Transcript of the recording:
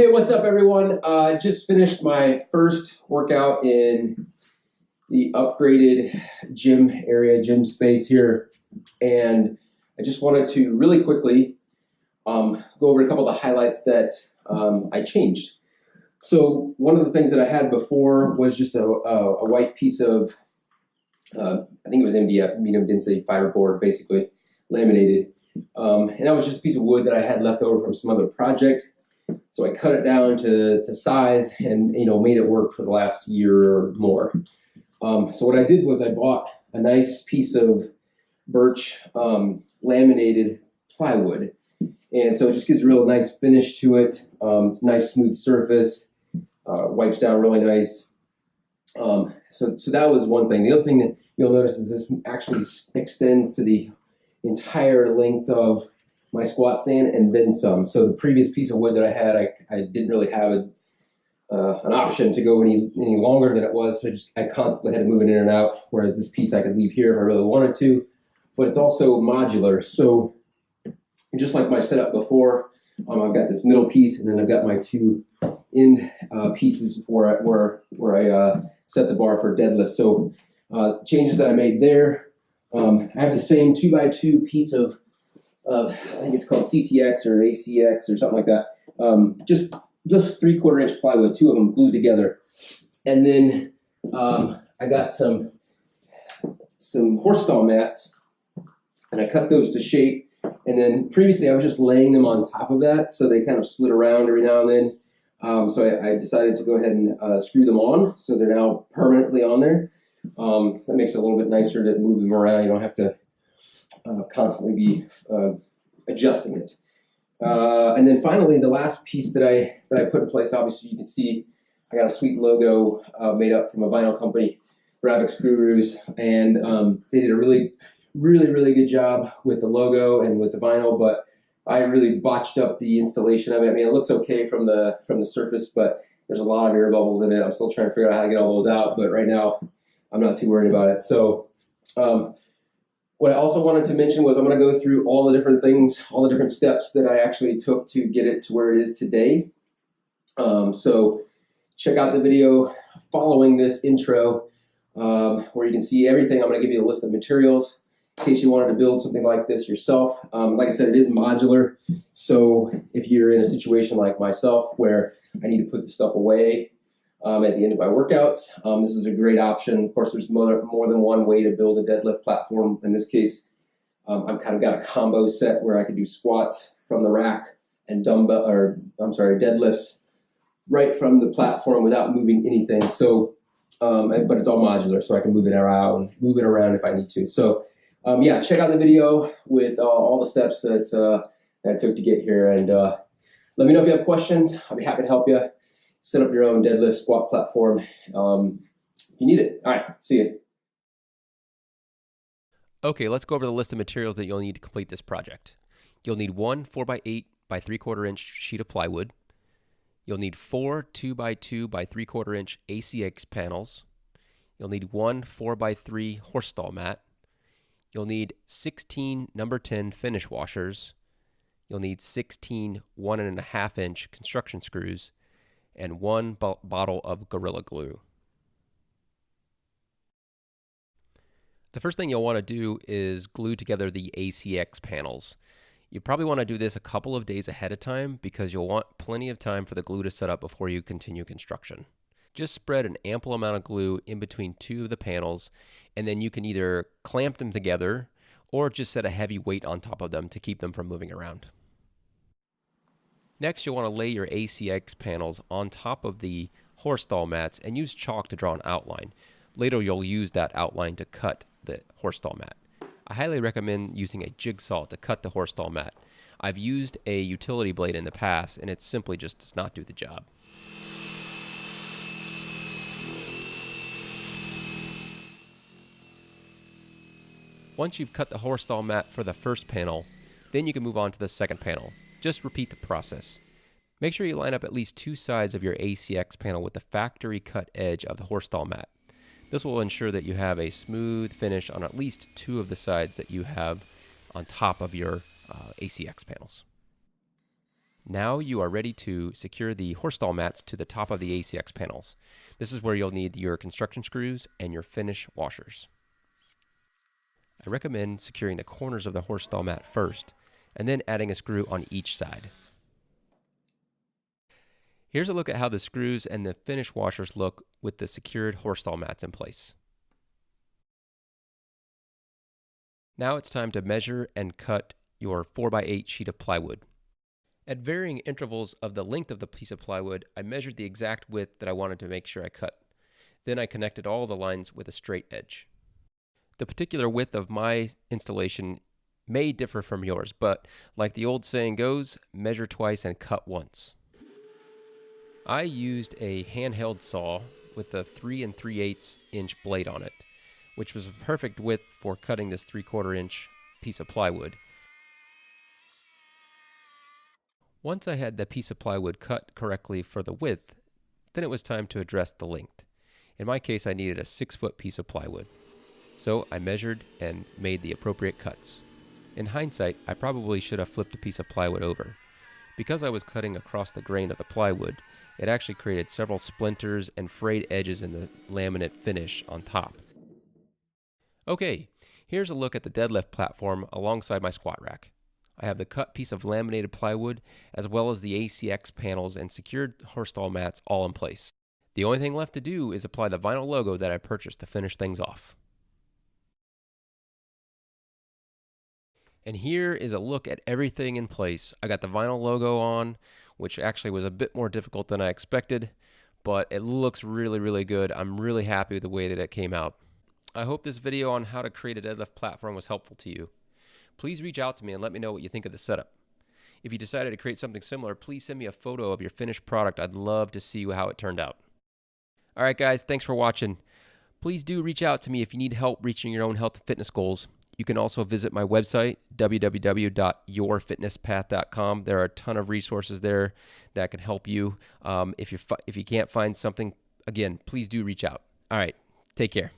Hey, what's up, everyone? I just finished my first workout in the upgraded gym space here, and I just wanted to really quickly go over a couple of the highlights that I changed. So one of the things that I had before was just a white piece of, I think it was MDF, medium density fiberboard, basically laminated, and that was just a piece of wood that I had left over from some other project. So I cut it down to size and made it work for the last year or more. So what I did was I bought a nice piece of birch laminated plywood, and so it just gives a real nice finish to it. It's a nice smooth surface, wipes down really nice. So that was one thing. The other thing that you'll notice is this actually extends to the entire length of my squat stand and then some. So the previous piece of wood that I had, I didn't really have an option to go any longer than it was. So I constantly had to move it in and out. Whereas this piece I could leave here if I really wanted to. But it's also modular. So just like my setup before, I've got this middle piece, and then I've got my two end pieces where I set the bar for deadlift. So changes that I made there. I have the same 2x2 piece of I think it's called CTX or ACX or something like that. Just 3/4 inch plywood, two of them glued together. And then I got some horse stall mats, and I cut those to shape. And then previously I was just laying them on top of that, so they kind of slid around every now and then. So I decided to go ahead and screw them on, so they're now permanently on there. So that makes it a little bit nicer to move them around. You don't have to constantly be adjusting it. And then finally, the last piece that I put in place, obviously you can see I got a sweet logo made up from a vinyl company, Graphic Screws, and they did a really good job with the logo and with the vinyl, but I really botched up the installation of it. I mean, it looks okay from the surface, but there's a lot of air bubbles in it. I'm still trying to figure out how to get all those out, but right now I'm not too worried about it. So what I also wanted to mention was I'm going to go through all the different things, all the different steps that I actually took to get it to where it is today. So check out the video following this intro where you can see everything. I'm going to give you a list of materials in case you wanted to build something like this yourself. Like I said, it is modular. So if you're in a situation like myself where I need to put the stuff away at the end of my workouts, this is a great option. Of course, there's more than one way to build a deadlift platform. In this case, I've kind of got a combo set where I can do squats from the rack and deadlifts right from the platform without moving anything. So, but it's all modular, so I can move it around if I need to. So, yeah, check out the video with all the steps that I took to get here, and let me know if you have questions. I'll be happy to help you set up your own deadlift squat platform if you need it. All right, see you. Okay, let's go over the list of materials that you'll need to complete this project. You'll need one 4x8 by 3/4 inch sheet of plywood. You'll need 4 2x2 by 3/4 inch ACX panels. You'll need one 4x3 horse stall mat. You'll need 16 number 10 finish washers. You'll need 16 1.5 inch construction screws, and one bottle of Gorilla Glue. The first thing you'll want to do is glue together the ACX panels. You probably want to do this a couple of days ahead of time because you'll want plenty of time for the glue to set up before you continue construction. Just spread an ample amount of glue in between two of the panels, and then you can either clamp them together or just set a heavy weight on top of them to keep them from moving around. Next, you'll want to lay your ACX panels on top of the horse stall mats and use chalk to draw an outline. Later, you'll use that outline to cut the horse stall mat. I highly recommend using a jigsaw to cut the horse stall mat. I've used a utility blade in the past, and it simply just does not do the job. Once you've cut the horse stall mat for the first panel, then you can move on to the second panel. Just repeat the process. Make sure you line up at least two sides of your ACX panel with the factory cut edge of the horse stall mat. This will ensure that you have a smooth finish on at least two of the sides that you have on top of your ACX panels. Now you are ready to secure the horse stall mats to the top of the ACX panels. This is where you'll need your construction screws and your finish washers. I recommend securing the corners of the horse stall mat first, and then adding a screw on each side. Here's a look at how the screws and the finish washers look with the secured horse stall mats in place. Now it's time to measure and cut your 4x8 sheet of plywood. At varying intervals of the length of the piece of plywood, I measured the exact width that I wanted to make sure I cut. Then I connected all the lines with a straight edge. The particular width of my installation may differ from yours, but like the old saying goes, measure twice and cut once. I used a handheld saw with a 3 3/8 inch blade on it, which was a perfect width for cutting this 3/4 inch piece of plywood. Once I had the piece of plywood cut correctly for the width, then it was time to address the length. In my case, I needed a 6-foot piece of plywood. So I measured and made the appropriate cuts. In hindsight, I probably should have flipped a piece of plywood over. Because I was cutting across the grain of the plywood, it actually created several splinters and frayed edges in the laminate finish on top. Okay, here's a look at the deadlift platform alongside my squat rack. I have the cut piece of laminated plywood as well as the ACX panels and secured horse stall mats all in place. The only thing left to do is apply the vinyl logo that I purchased to finish things off. And here is a look at everything in place. I got the vinyl logo on, which actually was a bit more difficult than I expected, but it looks really, really good. I'm really happy with the way that it came out. I hope this video on how to create a deadlift platform was helpful to you. Please reach out to me and let me know what you think of the setup. If you decided to create something similar, please send me a photo of your finished product. I'd love to see how it turned out. All right, guys, thanks for watching. Please do reach out to me if you need help reaching your own health and fitness goals. You can also visit my website, www.yourfitnesspath.com. There are a ton of resources there that can help you. If you can't find something, again, please do reach out. All right, take care.